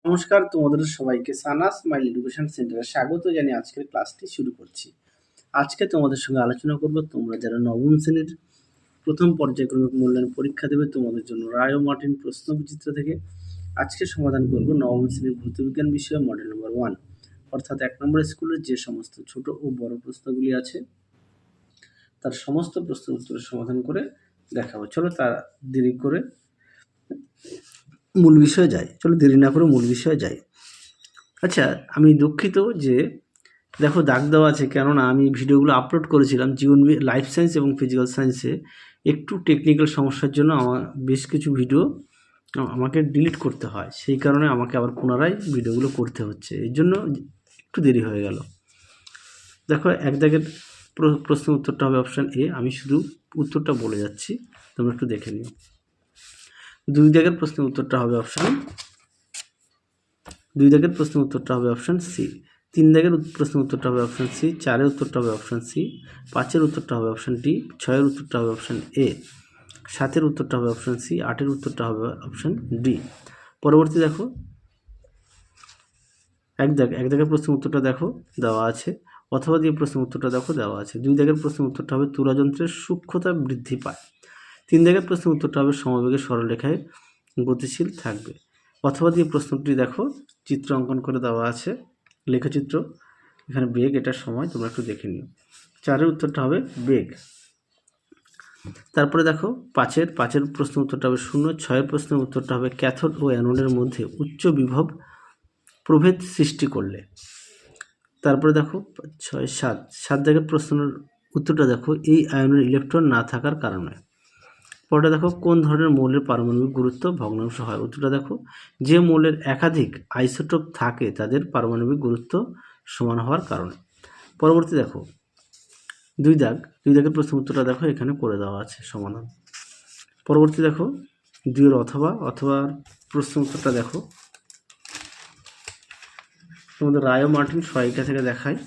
নমস্কার, তোমাদের সবাইকে সানা স্মাইল এডুকেশন সেন্টারে স্বাগত জানিয়ে আজকের ক্লাসটি শুরু করছি। আজকে তোমাদের সঙ্গে আলোচনা করব তোমরা যারা নবম শ্রেণীর প্রথম পর্যায়ক্রমিক মূল্যায়ন পরীক্ষা দেবে তোমাদের জন্য রায় ও মার্টিন প্রশ্নবিচিত্র থেকে আজকে সমাধান করব নবম শ্রেণীর ভৌতবিজ্ঞান বিষয়ে মডেল নম্বর 1, অর্থাৎ 1 নম্বর স্কুলের যে সমস্ত ছোট ও বড় প্রশ্নগুলি আছে তার সমস্ত প্রশ্নের উত্তরের সমাধান করে দেখাবো। চলো তার দেরি করে মূল বিষয়ে যাই। চলো দেরি না করে মূল বিষয়ে যাই। আচ্ছা, আমি দুঃখিত যে দেখো দাগ দেওয়া আছে, কেননা আমি ভিডিওগুলো আপলোড করেছিলাম জীবন লাইফ সায়েন্স এবং ফিজিক্যাল সায়েন্সে। একটু টেকনিক্যাল সমস্যার জন্য আমার বেশ কিছু ভিডিও আমাকে ডিলিট করতে হয়, সেই কারণে আমাকে আবার পুনরায় ভিডিওগুলো করতে হচ্ছে, এর জন্য একটু দেরি হয়ে গেল। দেখো এক দাগের প্রশ্ন উত্তরটা হবে অপশান এ। আমি শুধু উত্তরটা বলে যাচ্ছি, তোমরা একটু দেখে নিও। 2 দাগের প্রশ্নের উত্তরটা হবে অপশান সি। 3 দাগের প্রশ্নের উত্তরটা হবে অপশান সি। 4-এর উত্তরটা হবে অপশান সি। 5-এর উত্তরটা হবে অপশান ডি। 6-এর উত্তরটা হবে অপশান এ। 7-এর উত্তরটা হবে অপশান সি। 8-এর উত্তরটা হবে অপশান ডি। পরবর্তী দেখো এক দাগের প্রশ্নের উত্তরটা দেখো দেওয়া আছে, অথবা দিয়ে প্রশ্নের উত্তরটা দেখো দেওয়া আছে। 2 দাগের প্রশ্নের উত্তরটা হবে তুলাযন্ত্রের সূক্ষ্মতা বৃদ্ধি পায়। 3 দাগের প্রশ্নের উত্তরটা হবে সমবেগে সরলরেখায় গতিশীল থাকবে। অথবা দিয়ে প্রশ্নটি দেখো চিত্র অঙ্কন করে দেওয়া আছে, লেখচিত্র। এখানে বেগ, এটার সময় তোমরা একটু দেখে নিও। 4-এর উত্তরটা হবে বেগ। তারপরে দেখো 5-এর প্রশ্নের উত্তরটা হবে 0। 6-এর প্রশ্নের উত্তরটা হবে ক্যাথোড ও অ্যানোডের মধ্যে উচ্চ বিভব প্রভেদ সৃষ্টি করলে। তারপরে দেখো 7 দাগের প্রশ্নের উত্তরটা দেখো এই আয়নের ইলেকট্রন না থাকার কারণে। পরটা দেখো কোন ধরনের মৌলের পারমাণবিক গুরুত্ব ভগ্নাংশ হয়। উত্তরটা দেখো যে মৌলের একাধিক আইসোটোপ থাকে তাদের পারমাণবিক গুরুত্ব সমান হওয়ার কারণে। পরবর্তী দেখো 2 দাগের প্রশ্নের উত্তরটা দেখো এখানে করে দেওয়া আছে সমাধান। পরবর্তী দেখো 2-এর অথবা প্রশ্নের উত্তরটা দেখো তোমাদের রায় ও মার্টিন সহায়িকা থেকে দেখায়।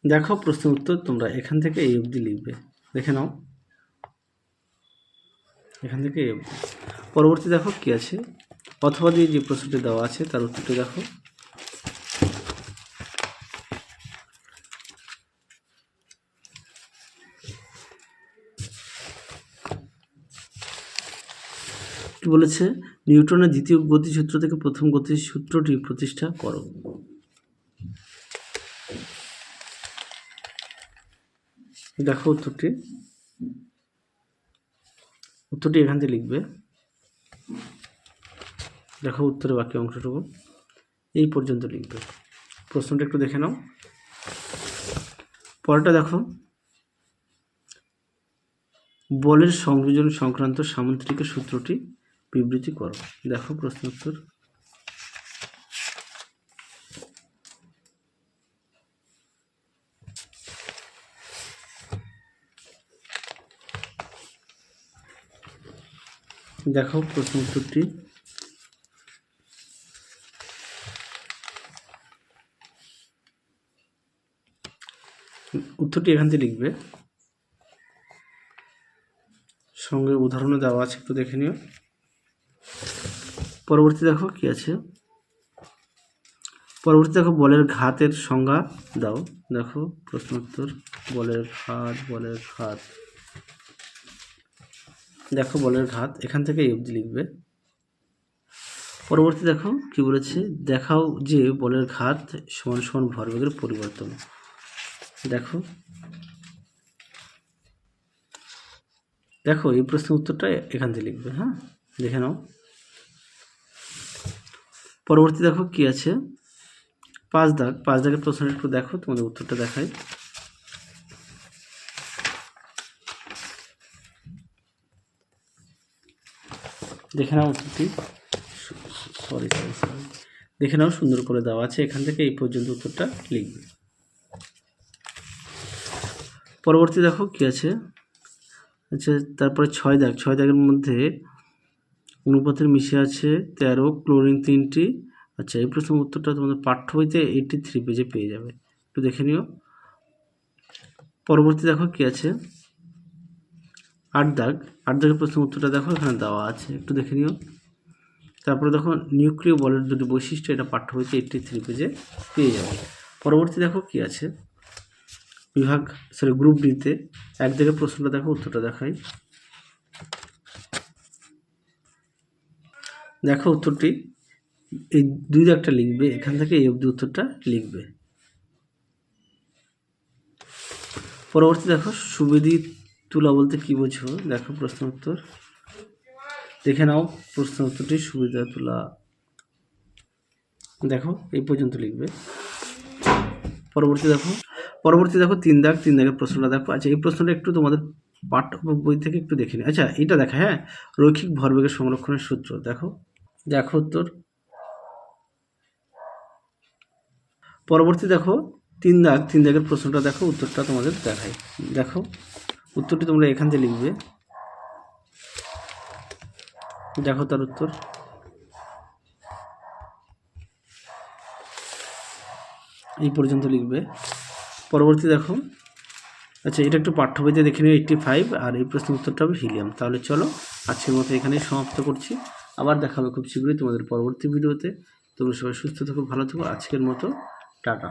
দেখো প্রশ্নের উত্তর তোমরা এখান থেকে এই অবধি লিখবে, দেখে নাও এখান থেকে এই অবধি। পরবর্তী দেখো কি আছে, অথবা দিয়ে যে প্রশ্নটি দেওয়া আছে তার উত্তরটি দেখো। কি বলেছে, নিউটনের দ্বিতীয় গতিসূত্র থেকে প্রথম গতিসূত্রটি প্রতিষ্ঠা করো। দেখো উত্তরটি এখান থেকে লিখবে। দেখো উত্তরের বাকি অংশটুকু এই পর্যন্ত লিখবে। প্রশ্নটা একটু দেখে নাও। পরেরটা দেখো বলের সংযোজন সংক্রান্ত সামুদ্রিকের সূত্রটি বিবৃতি করো। দেখো প্রশ্ন উত্তর। দেখো প্রশ্ন উত্তরটি। উত্তরটি এখান থেকে লিখবে, সঙ্গে উদাহরণও দেওয়া আছে, একটু দেখে নিও। পরবর্তী দেখো কি আছে, দেখো বলের ঘাতের সংজ্ঞা দাও। দেখো প্রশ্ন উত্তর বলের ঘাত। দেখো বলের ঘাত এখান থেকে এই অবধি লিখবে। পরবর্তী দেখো কি বলেছে, দেখাও যে বলের ঘাত সমান সমান ভরবেগের পরিবর্তন। দেখো এই প্রশ্নের উত্তরটা এখান থেকে লিখবে। হ্যাঁ, দেখে নাও। পরবর্তী দেখো কি আছে, 5 দাগের প্রশ্নটা একটু দেখো, তোমাদের উত্তরটা দেখাই। দেখে নাও উত্তরটি, সরি দেখে নাও, সুন্দর করে দেওয়া আছে, এখান থেকে এই পর্যন্ত উত্তরটা লিখবে। পরবর্তী দেখো কি আছে, আচ্ছা তারপরে 6 দাগের মধ্যে অনুপাতের মিশে আছে 13, ক্লোরিন 3টি। আচ্ছা এই প্রশ্নের উত্তরটা তোমাদের পাঠ্য বইতে 83 পেজে পেয়ে যাবে, একটু দেখে নিও। পরবর্তী দেখো কি আছে, আট দাগের প্রশ্নের উত্তরটা দেখো এখানে দেওয়া আছে, একটু দেখে নিও। তারপরে দেখো নিউক্লিয় বলের দুটি বৈশিষ্ট্য, এটা পাঠ্য বইতে 83 পেজে পেয়ে যাবে। পরবর্তী দেখো কি আছে, গ্রুপ ডিতে এক দাগের প্রশ্নটা দেখো, উত্তরটা দেখাই। দেখো উত্তরটি এই 2 দাগটা লিখবে, এখান থেকে এই অবধি উত্তরটা লিখবে। পরবর্তী দেখো সুবিধি তুলা বলতে কি বোঝো, দেখো প্রশ্ন উত্তর দেখে নাও। প্রশ্ন উত্তরটি সুবিধা তুলা, দেখো এই পর্যন্ত লিখবে। পরবর্তী দেখো 3 দাগের প্রশ্নটা দেখো। আচ্ছা, এই প্রশ্নটা একটু তোমাদের পাঠ্য বই থেকে একটু দেখে নিই। আচ্ছা, এটা দেখা, হ্যাঁ, রৈখিক ভরবেগের সংরক্ষণের সূত্র দেখো উত্তর। পরবর্তী দেখো 3 দাগের প্রশ্নটা দেখো, উত্তরটা তোমাদের দেখাই। দেখো উত্তরটি তোমরা এখান থেকে লিখবে, দেখো তার উত্তর। এই পর্যন্ত লিখবে। পরবর্তী দেখো, আচ্ছা এটা একটু পাঠ্য বইতে দেখে নিও 85, আর এই প্রশ্নের উত্তরটা হবে হিলিয়াম। তাহলে চলো আজকের মতো এখানেই সমাপ্ত করছি, আবার দেখা হবে খুব শীঘ্রই তোমাদের পরবর্তী ভিডিওতে। তোমরা সবাই সুস্থ থাকো, ভালো থাকো, আজকের মতো টাটা।